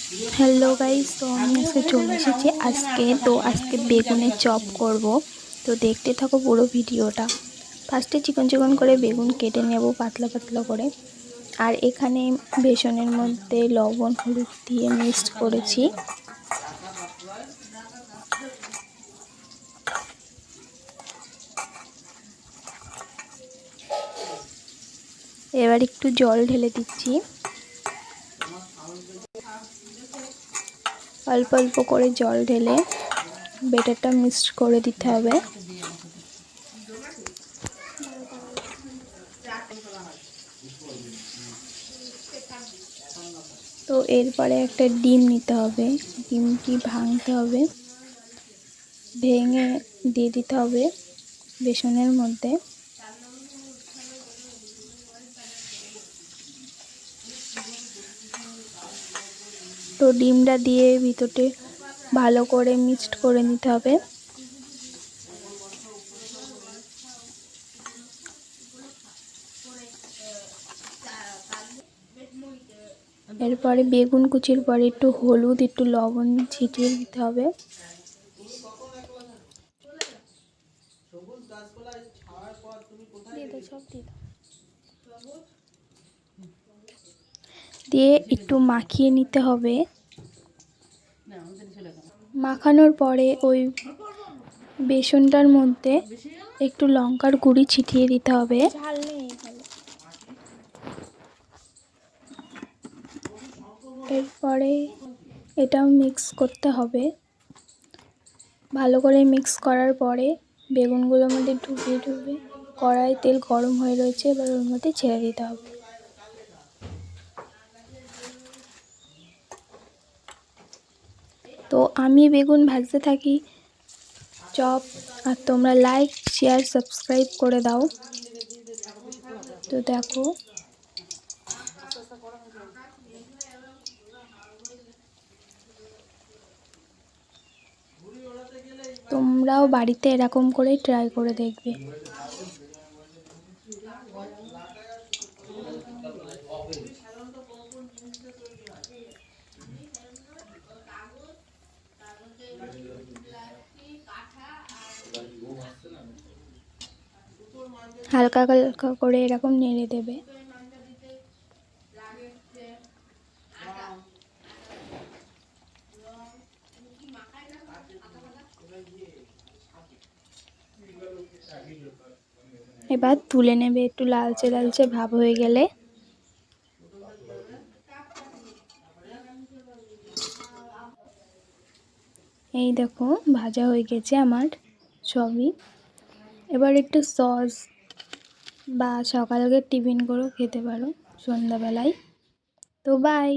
Hello guys, তো আমি আজকে চলে এসেছি আজকে বেগুনের চপ করব। তো দেখতে থাকো পুরো ভিডিওটা। ফার্স্টে চিকন চিকন করে বেগুন কেটে নেব পাতলা পাতলা করে। আর এখানে বেসনের মধ্যে লবণ হলুদ দিয়ে মিক্সড করেছি। এবার একটু জল ঢেলে দিচ্ছি, অল্প অল্প করে জল ঢেলে ব্যাটারটা মিক্সড করে দিতে হবে। তো এরপরে একটা ডিম নিতে হবে, ডিমটি ভাঙতে হবে, ভেঙে দিয়ে দিতে হবে বেসনের মধ্যে। তো ডিমটা দিয়ে ভিতরে ভালো করে মিক্সড করে নিতে হবে। এরপরে বেগুন কুচির পরে একটু হলুদ একটু লবণ ছিটিয়ে দিতে হবে। দিয়ে একটু মাখিয়ে নিতে হবে। মাখানোর পরে ওই বেসনটার মধ্যে একটু লঙ্কার গুঁড়ি ছিটিয়ে দিতে হবে। এরপরে এটাও মিক্স করতে হবে। ভালো করে মিক্স করার পরে বেগুনগুলোর মধ্যে ঢুকিয়ে কড়াই তেল গরম হয়ে রয়েছে, এবার ওর মধ্যে ছেড়ে দিতে হবে। তো আমি বেগুন ভাজতে থাকি চপ, আর তোমরা লাইক শেয়ার সাবস্ক্রাইব করে দাও। তো দেখো, তোমরাও বাড়িতে এরকম করে ট্রাই করে দেখবে। হালকা হালকা করে এরকম নেড়ে দেবে। এবার তুলে নেবে একটু লালচে লালচে ভাব হয়ে গেলে। এই দেখো ভাজা হয়ে গেছে আমার সবই। এবার একটু সস বা সকালে টিফিন করেও খেতে পারো সন্ধ্যাবেলায়। তো বাই।